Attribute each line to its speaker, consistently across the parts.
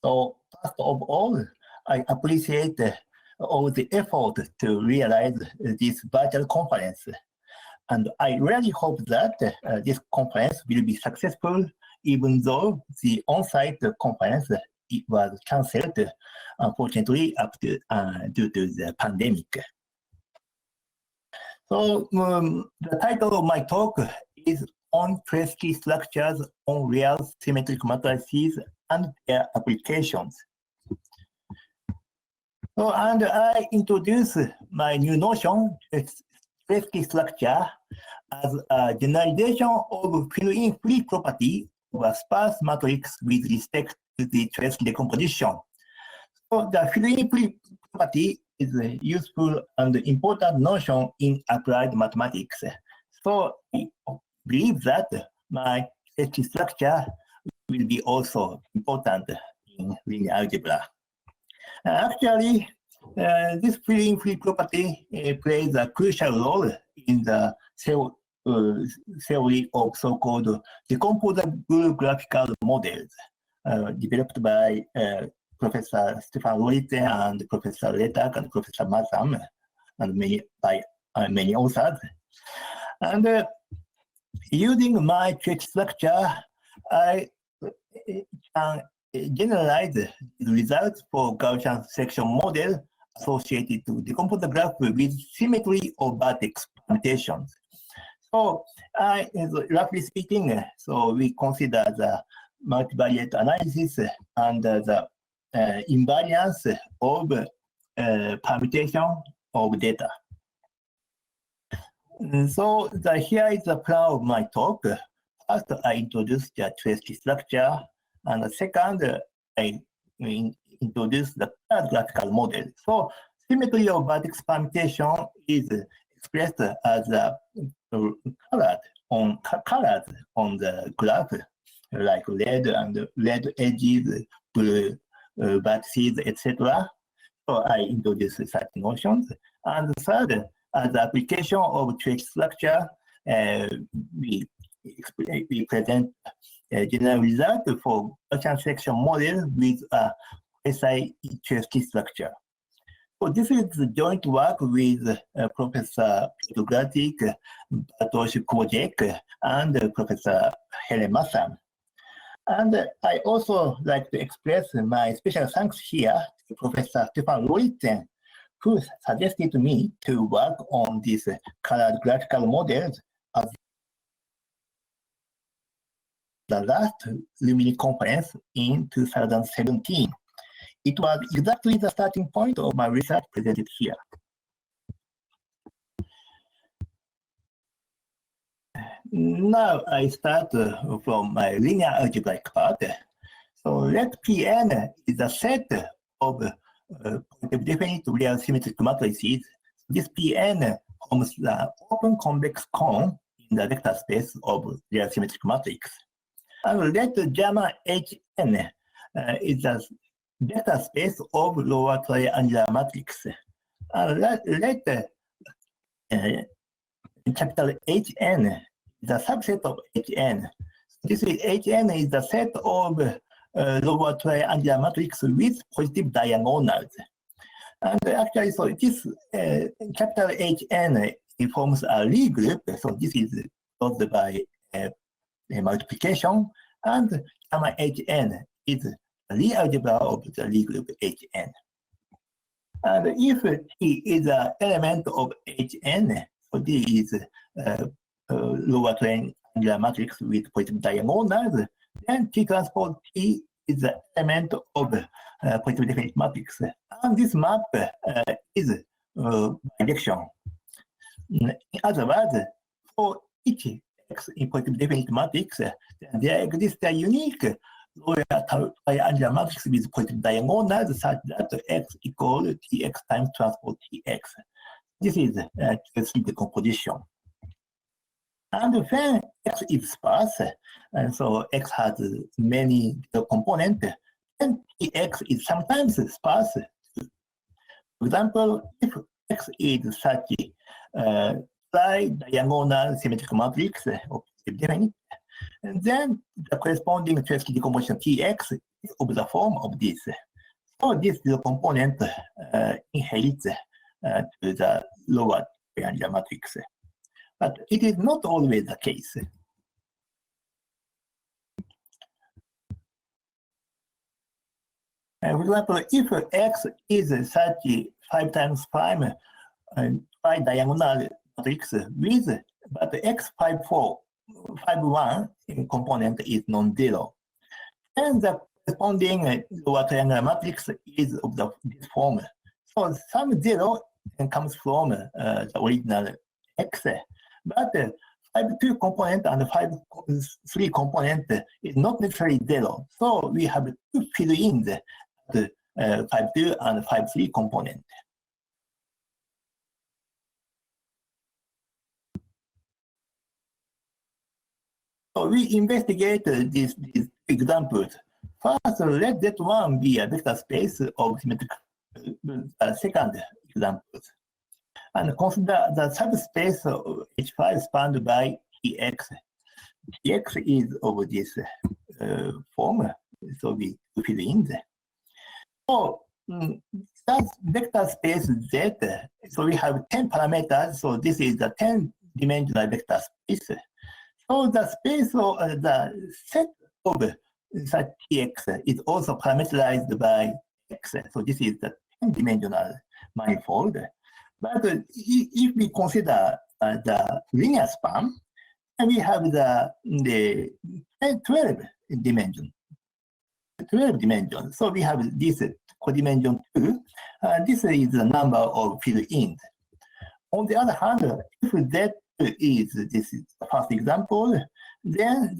Speaker 1: So first of all, I appreciate all the effort to realize this virtual conference. And I really hope that this conference will be successful, even though the on-site conference it was cancelled, unfortunately, due to the pandemic. So the title of my talk is on Cholesky structures on real symmetric matrices and their applications. So, and I introduce my new notion, Cholesky structure, as a generalization of fill-in free property of a sparse matrix with respect to the Cholesky decomposition. So the fill-in free property is a useful and important notion in applied mathematics. So I believe that my Cholesky structure will be also important in linear algebra. Actually, this fill-in free property plays a crucial role in the theory of so-called decomposable graphical models developed by Professor Stefan Loriten and Professor Letak and Professor Mazam and many authors. And using my Cholesky structure, I can generalize the results for Gaussian section model associated to decompose the graph with symmetry of vertex permutations. So, roughly speaking, so we consider the multivariate analysis and the invariance of permutation of data. So here is the plan of my talk. First, I introduce the Cholesky structure, and second, I introduce the graphical model. So symmetry of vertex permutation is expressed as colors on the graph, like red edges, blue vertices, etc. So I introduce such notions. And third, as the application of Cholesky structure, we present a general result for Gaussian section model with a precise Cholesky structure. So this is the joint work with Professor Gratik, Bartosz Kowalczyk, and Professor Hennenfent. And I also like to express my special thanks here to Professor Stefan Loriten, who suggested me to work on these colored graphical models as the last Lumini conference in 2017. It was exactly the starting point of my research presented here. Now I start from my linear algebraic part. So let Pn is a set of definite real symmetric matrices. This Pn forms the open convex cone in the vector space of real symmetric matrix. And let gamma Hn is the vector space of lower triangular matrix. And let capital Hn is a subset of Hn. This is Hn is the set of lower triangular matrix with positive diagonals. And actually, so this capital Hn forms a Lie group. So this is caused by multiplication, and gamma Hn is the Lie algebra of the Lie group Hn. And if T is an element of Hn, so this is lower triangular matrix with positive diagonals, then T transpose T is the element of positive definite matrix. And this map is bijection. In other words, for each X in positive definite matrix, there exists a unique lower triangular matrix with positive diagonals such that X equals Tx times transpose Tx. This is Cholesky decomposition. And when X is sparse, and so X has many components, then Tx is sometimes sparse. For example, if X is such tri-diagonal symmetric matrix of definite, and then the corresponding Cholesky decomposition Tx of the form of this. So this component inherits to the lower triangular matrix. But it is not always the case. For example, if X is 35 times prime tri-diagonal matrix with, but X51 component is non-zero, then the corresponding lower triangular matrix is of this form. So some zero comes from the original X, but 5-2 component and 5-3 component is not necessarily zero. So we have to fill in the 5-2 and 5-3 component. So we investigate these examples. First, let that one be a vector space of symmetric second example. And consider the subspace of H5 spanned by Ex. Ex is of this form, so we fill in there. So that vector space Z, so we have 10 parameters, so this is the 10-dimensional vector space. So the space of the set of such X is also parameterized by X, so this is the 10-dimensional manifold. But if we consider the linear span, we have the 12 dimension. So we have this codimension 2. This is the number of fill-ins. On the other hand, if Z is this is the first example, then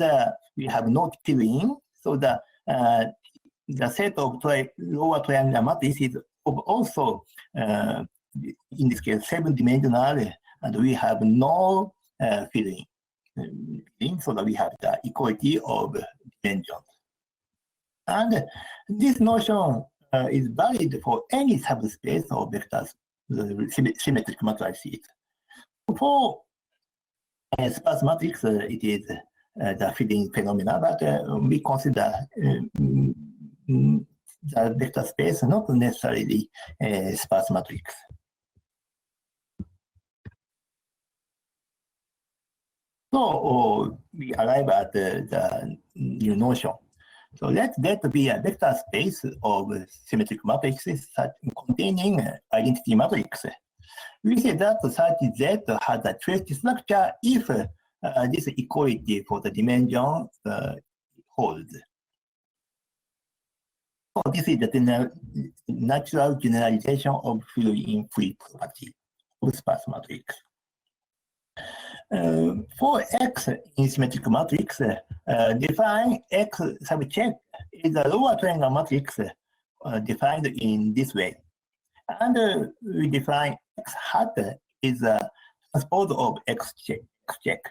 Speaker 1: we have no fill-in. So the set of lower triangular matrices of also in this case 7-dimensional, and we have no fill-in. So that we have the equality of dimensions. And this notion is valid for any subspace of vectors, symmetric matrices. For sparse matrix, it is the filling phenomena, but we consider the vector space not necessarily sparse matrix. So we arrive at the new notion. So let that be a vector space of symmetric matrices containing identity matrix. We say that such Z has a trace structure if this equality for the dimension holds. So this is the natural generalization of fill-in free property of sparse matrix. For X in symmetric matrix, define X subcheck is a lower triangular matrix defined in this way. And we define X hat is a transpose of X check.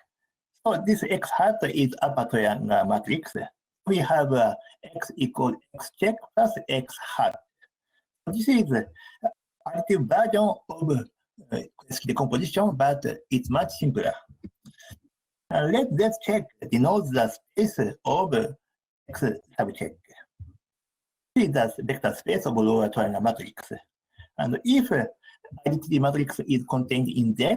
Speaker 1: So this X hat is upper triangular matrix. We have X equals X check plus X hat. This is an additive version of decomposition, but it's much simpler. Let that check denotes the space of X subcheck. This is the vector space of lower triangular matrix. And if identity matrix is contained in Z,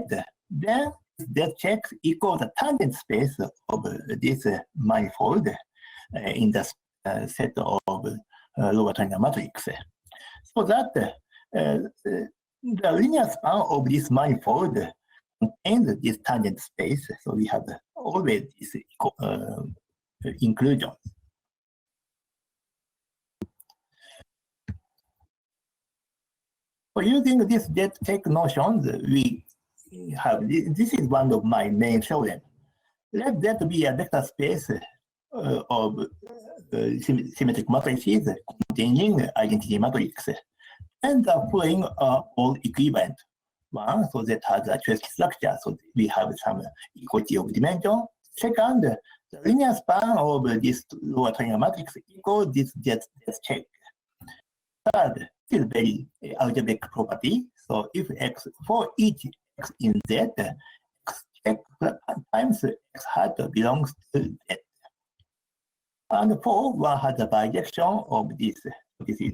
Speaker 1: then that check equals the tangent space of this manifold in the set of lower triangular matrix. So that the linear span of this manifold contains this tangent space, so we have always this inclusion. So using this Z-check notions, we have this is one of my main theorems. Let that be a vector space of symmetric matrices containing identity matrix. And the following are all equivalent. One, so that has a Cholesky structure, so we have some equality of dimension. Second, the linear span of this lower triangular matrix equals this Z-check. Third, this is very algebraic property. So if X for each X in Z, X check times X hat belongs to Z. And 4, one has a bijection of this. This is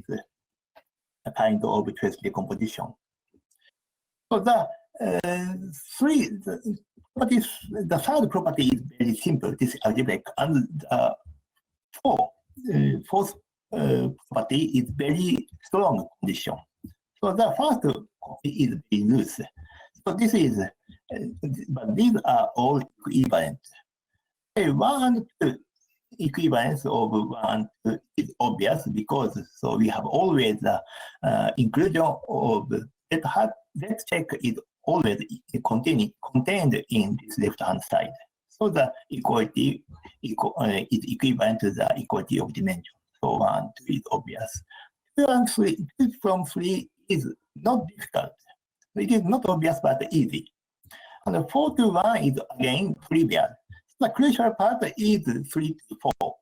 Speaker 1: a kind of Cholesky decomposition. So the third property is very simple. This is algebraic, and fourth property is very strong condition. So the first is very loose. So this is, but these are all equivalent. 1 and 2 equivalence of 1 and 2 is obvious because so we have always the inclusion of that check is always contained in this left-hand side. So the equality is equivalent to the equality of dimension. So 1 and 2 is obvious. 2 and 3, 2 from 3 is not difficult. It is not obvious but easy. And 4 to 1 is again trivial. The crucial part is 3 to 4.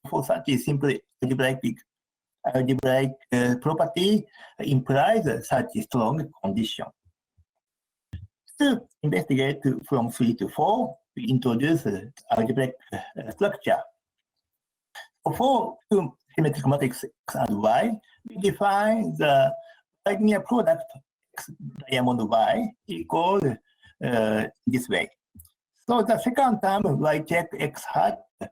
Speaker 1: For such a simple algebraic property implies such a strong condition. To investigate from 3 to 4, we introduce algebraic structure. For two symmetric matrices X and Y, we define the linear product X diamond Y equal this way. So the second term Y check X hat, the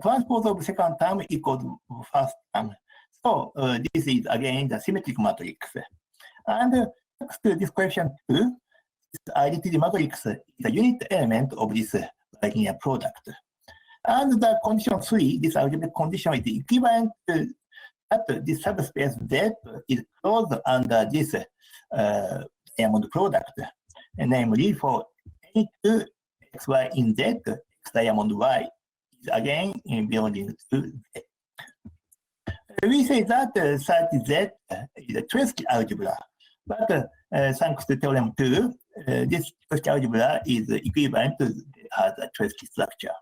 Speaker 1: transpose of second term equals first term. So this is again the symmetric matrix. And next to this question 2, this identity matrix is a unit element of this linear product. And the condition 3, this algebraic condition is equivalent to that this subspace Z is closed under this diamond product, and namely for any two xy in Z, X diamond Y is again belonging to Z. We say that such Z is a Cholesky algebra, but thanks to theorem 2, this Cholesky algebra is equivalent to has a Cholesky structure.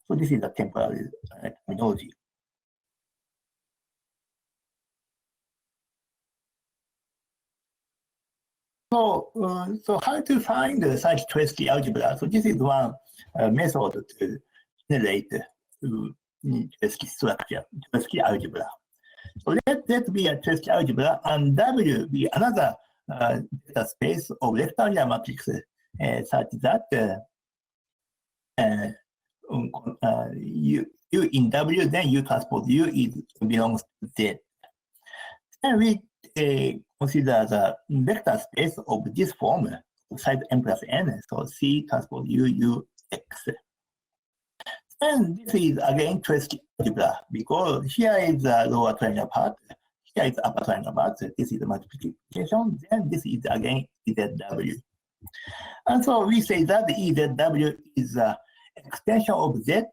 Speaker 1: So this is a temporary terminology. So how to find such Cholesky algebra? So this is one method to generate Cholesky structure, Cholesky algebra. So let that be a Cholesky algebra, and W be another data space of rectangular matrices such that U in W, then U transpose U belongs to Z. Then we consider the vector space of this form of size m plus n, so C transpose U, U, X. And this is again Cholesky algebra because here is the lower triangular part, here is the upper triangular part, so this is the multiplication, then this is again EZW. And so we say that EZW is an extension of Z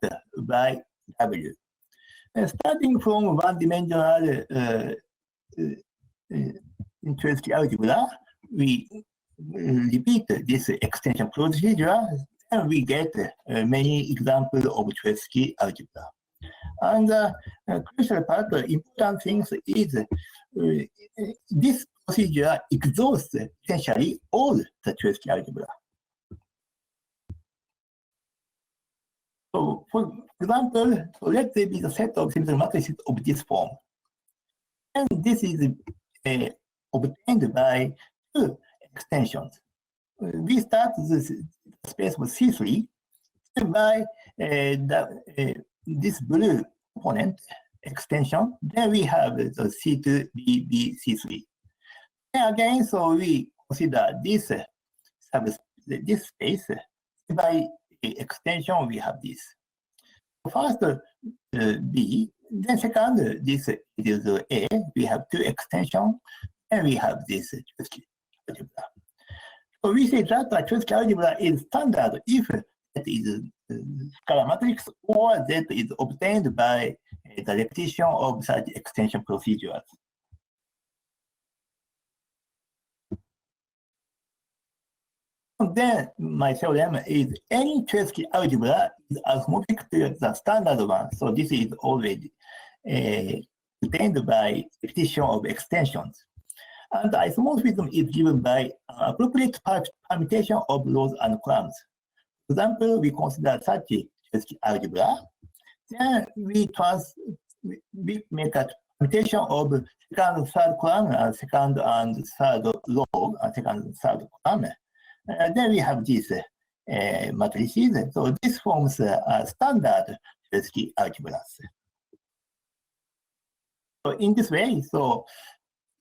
Speaker 1: by W. Starting from one-dimensional Cholesky algebra, we repeat this extension procedure, and we get many examples of Cholesky algebra. And the crucial part, the important things is this procedure exhausts essentially all the Cholesky algebra. So, for example, let there be the set of symmetric matrices of this form. And this is obtained by two extensions. We start this space with C3 by this blue component extension. Then we have the C2, B, B, C3. And again, so we consider this space by extension. We have this. First, B. Then second, this is A. We have two extensions, and we have this Cholesky algebra. So we say that the Cholesky algebra is standard if that is scalar matrix or that is obtained by the repetition of such extension procedures. Then my theorem is any Cholesky algebra is isomorphic to the standard one. So this is already obtained by repetition of extensions. And the isomorphism is given by appropriate permutation of rows and columns. For example, we consider such a Cholesky algebra. Then we make a permutation of second, third column, and second and third row, and second and third column. Then we have these matrices. So this forms a standard Cholesky algebras. So in this way, so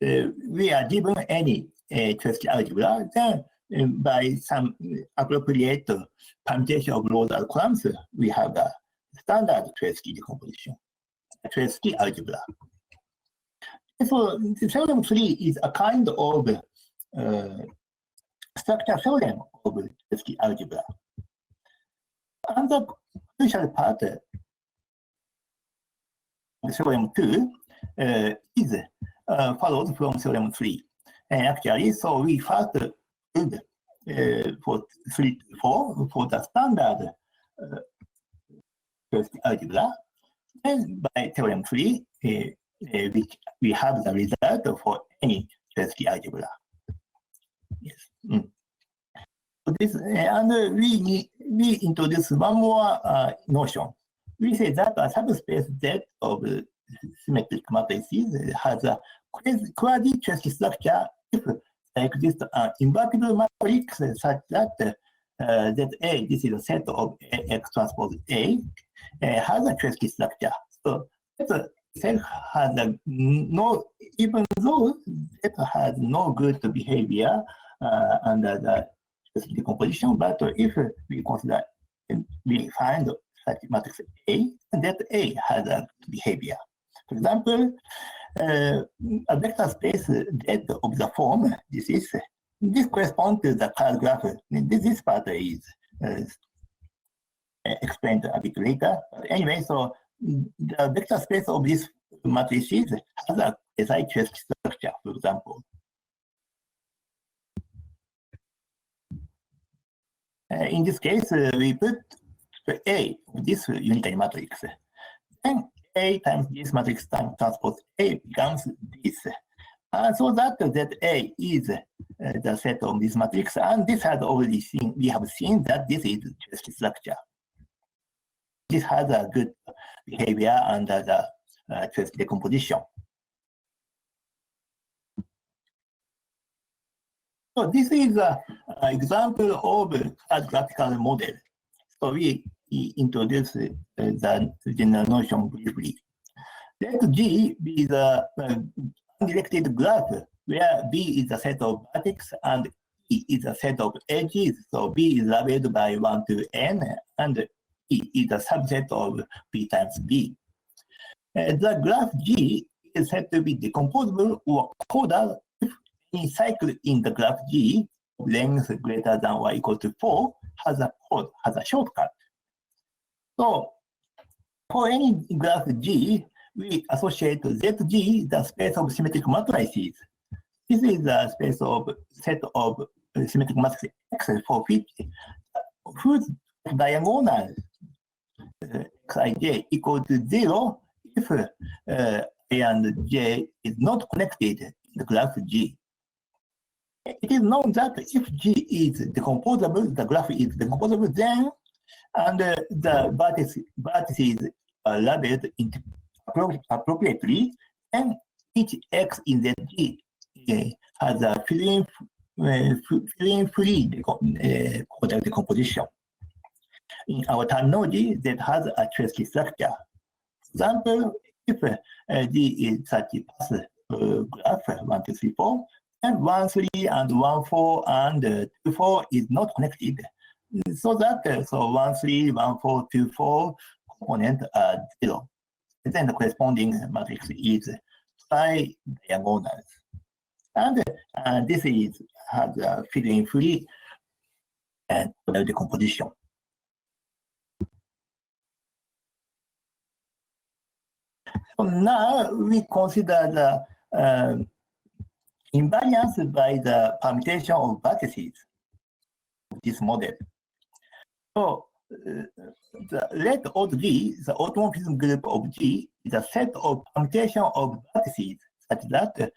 Speaker 1: we are given any Cholesky algebra, then by some appropriate permutation of rows and columns, we have a standard Cholesky decomposition, Cholesky algebra. So the theorem 3 is a kind of structure theorem of Cholesky algebra. And the crucial part of theorem 2 is follows from theorem 3. And actually, so we first did for 3 to 4 for the standard Cholesky algebra. And by theorem 3, we have the result for any Cholesky algebra. Yes. So this, and we introduce one more notion. We say that a subspace Z of symmetric matrices has a quasi-Cholesky structure if there exists an invertible matrix such that ZA, this is a set of X transpose A, has a Cholesky structure. So that itself has no, even though it has no good behavior under the Cholesky decomposition, but if we consider, we find such matrix A, that A has a behavior. For example, a vector space Z of the form, this corresponds to the curve graph. This part is explained a bit later. But anyway, so the vector space of this matrices has a SI-Cholesky structure, for example. In this case, we put A of this unitary matrix. Then A times this matrix times transpose A becomes this. So that ZA is the set of this matrix, and this has already seen, we have seen that this is Cholesky structure. This has a good behavior under the Cholesky decomposition. So this is an example of a graphical model. So we introduce the general notion briefly. Let G be the undirected graph where B is a set of vertices and E is a set of edges. So B is labeled by 1 to n, and E is a subset of B times B. The graph G is said to be decomposable or codal if any cycle in the graph G of length greater than or equal to 4 has a code, has a shortcut. So for any graph G, we associate ZG, the space of symmetric matrices. This is the space of set of symmetric matrices X for which whose diagonal Xij equal to 0 if A and J is not connected in the graph G. It is known that if G is decomposable, the graph is decomposable, then and the vertices are labeled appropriately, and each X in ZG has a filling-free codal decomposition. In our terminology, that has a Cholesky structure. For example, if D is such a path graph 1, 2, 3, 4, and 1, 3, and 1, 4, and 2, 4 is not connected. So that so 1, 3, 1, 4, 2, 4 component are 0. And then the corresponding matrix is tri-diagonals. And this is has a filling-free and decomposition. So now we consider the invariance by the permutation of vertices of this model. So let odd G, the automorphism group of G, is a set of permutation of vertices such that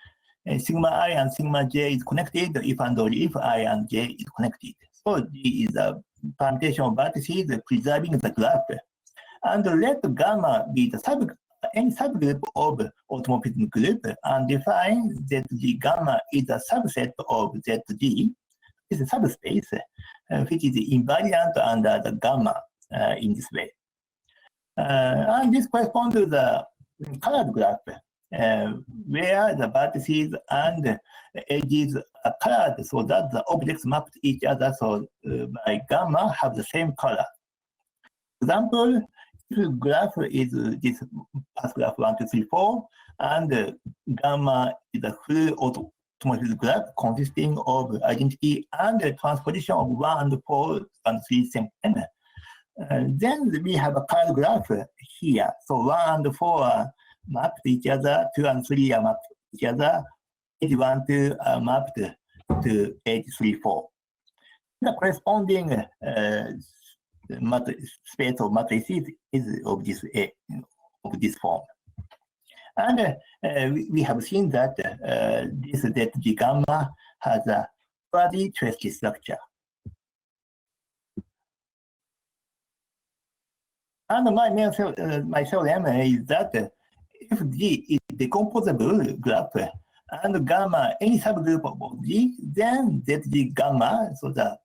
Speaker 1: sigma I and sigma j is connected if and only if I and j is connected. So G is a permutation of vertices preserving the graph. and let gamma be the any subgroup of automorphism group, and define ZG gamma is a subset of ZG, is a subspace, which is invariant under the gamma in this way. And this corresponds to the colored graph, where the vertices and edges are colored so that the objects map to each other, so by gamma have the same color. Example, if graph is this path graph 1, 2, 3, 4, and gamma is a full automorphism graph consisting of identity and transposition of 1 and 4 and 3, same n. Then we have a colored graph here. So 1 and 4 are mapped to each other, 2 and 3 are mapped to each other, edge 1, 2 are mapped to edge 3, 4. The corresponding space of matrices is of this form. And we have seen that this ZG gamma has a quasi-Cholesky structure. And my theorem is that if G is decomposable graph and gamma any subgroup of G, then ZG gamma, so the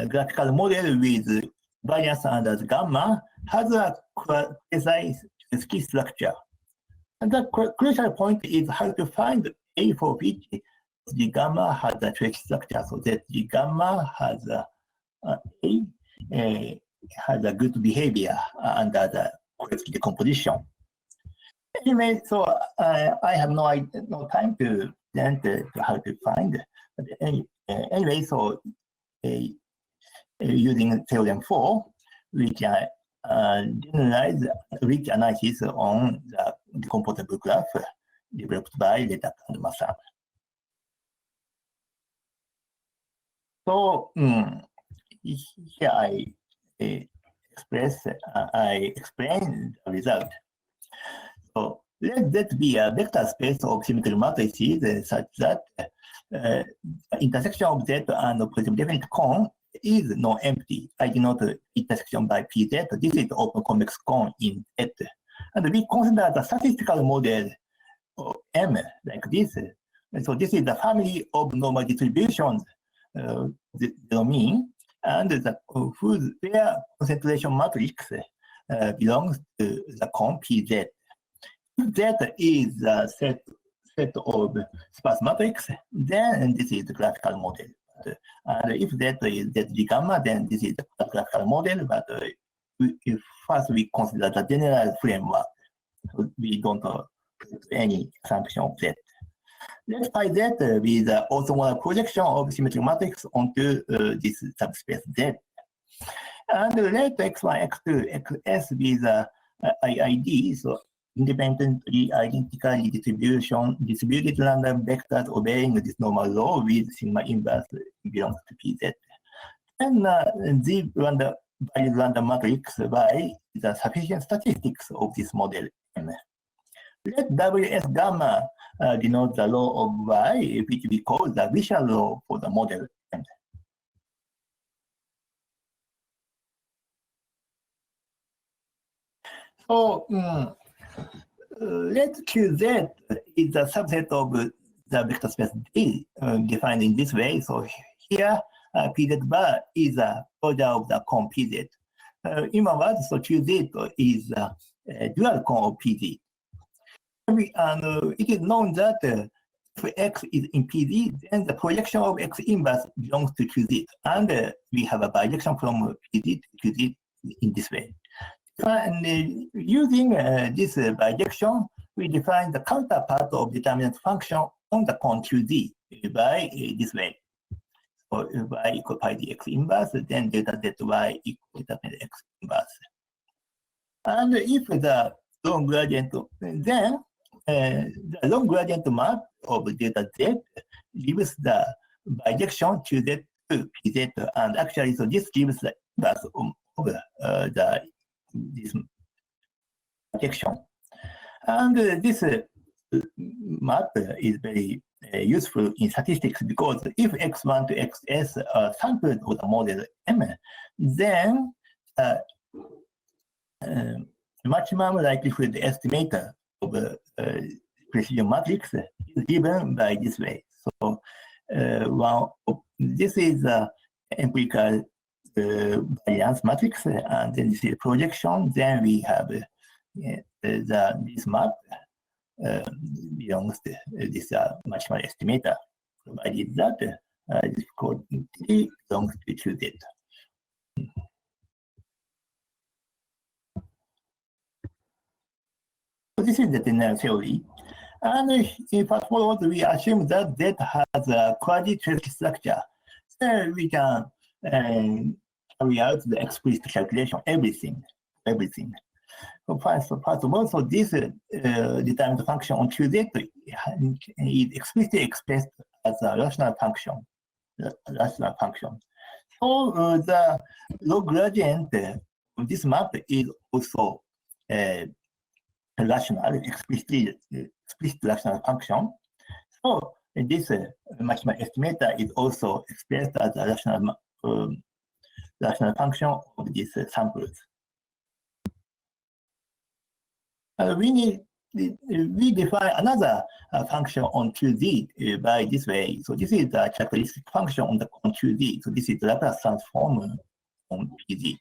Speaker 1: graphical model with variance under the gamma, has a quasi-Cholesky structure. And the crucial point is how to find A for which ZG gamma has a Cholesky structure. So ZG gamma has has a good behavior under the Cholesky decomposition. Anyway, so I have no time to learn how to find. But anyway, so using theorem 4, we can generalize rich analysis on the decomposable graph developed by Letak and Masam. So here I explain the result. So let that be a vector space of symmetric matrices such that intersection of Z and positive definite cone is non-empty. I denote intersection by PZ. This is the open convex cone in Z. And we consider the statistical model of M like this. And so this is the family of normal distributions, the mean, and their concentration matrix belongs to the cone PZ. If Z is a set of sparse matrix, then this is the graphical model. And if Z is ZG gamma, then this is the graphical model. But if first we consider the general framework, so we don't put any assumption of Z. Let's find Z with the orthogonal projection of symmetric matrix onto this subspace Z. And let x1, x2, xs be the IID, so independently identically distributed random vectors obeying this normal law with sigma inverse belongs to PZ. And the random matrix Y is the sufficient statistics of this model M. Let WS gamma denote the law of Y, which we call the visual law for the model M. So let QZ is a subset of the vector space D defined in this way. So here PZ bar is a closure of the cone PZ. In other words, so QZ is a dual cone of PZ. It is known that if X is in PZ, then the projection of X inverse belongs to QZ. And we have a bijection from PZ to QZ in this way. And using this bijection, we define the counterpart of determinant function on the cone QZ by this way. So y equal pi dx inverse, then delta zy equal determinant x inverse. And if the long gradient, then the long gradient map of delta z gives the bijection QZ to PZ, and actually, so this gives the inverse of this projection. And this map is very useful in statistics because if x1 to xs are sampled of the model M, then maximum likelihood estimator of precision matrix is given by this way. So this is empirical variance matrix, and then this is projection. Then we have this map belongs to this maximum estimator, provided that this quantity belongs to Z. So this is the general theory. And in fast forward, we assume that Z has a quasi-Cholesky structure. So we can carry out the explicit calculation, everything. So first of all, so this determined function on QZ is explicitly expressed as a rational function. So the log gradient of this map is also rational, explicit rational function. So this maximum estimator is also expressed as a rational function of these samples. We define another function on QZ by this way. So this is the characteristic function on QZ. So this is the Laplace transform on PZ.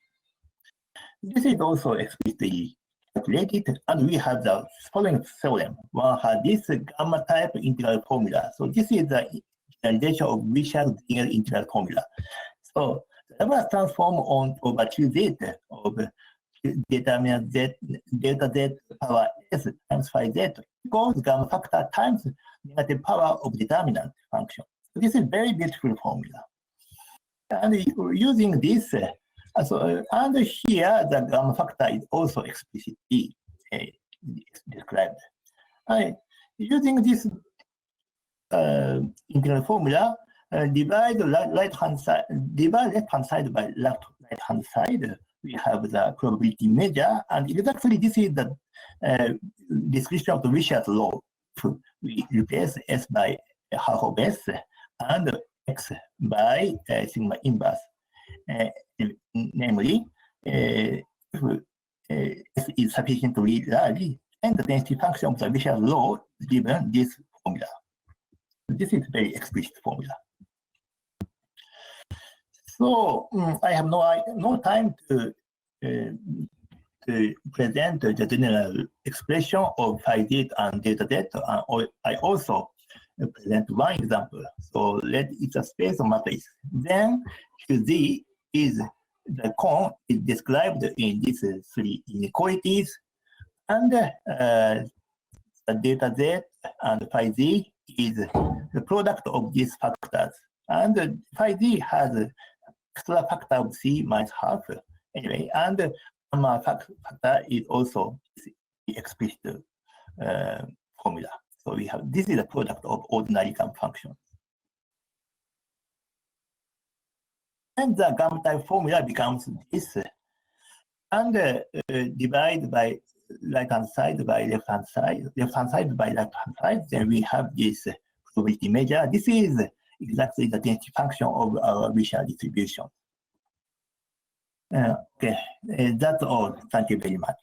Speaker 1: This is also explicitly calculated, and we have the following theorem. One has this gamma type integral formula. So this is the generalization of Richard-Wiener integral formula. So the Laplace transform on over QZ of determinant Z, delta Z power S times phi Z equals gamma factor times negative power of determinant function. So this is very beautiful formula. And using this, and here the gamma factor is also explicitly described. Using this integral formula, divide left-hand side by right-hand side. We have the probability measure, and exactly this is the description of the Richard's law. We replace S by half of S and X by sigma inverse. Namely, if S is sufficiently large, and the density function of the Richard's law is given this formula. This is very explicit formula. So I have no time to present the general expression of phi Z and delta Z. I also present one example. So it's a space of matrix. Then QZ is the cone is described in these three inequalities, and the delta Z and phi Z is the product of these factors. And phi Z has extra factor of C minus half. Anyway, and gamma factor is also the explicit formula. So we have this is a product of ordinary gamma functions. And the gamma type formula becomes this, and divide by right-hand side by left-hand side, by left-hand side, then we have this probability measure. This is exactly the density function of our Richard distribution. Okay, that's all. Thank you very much.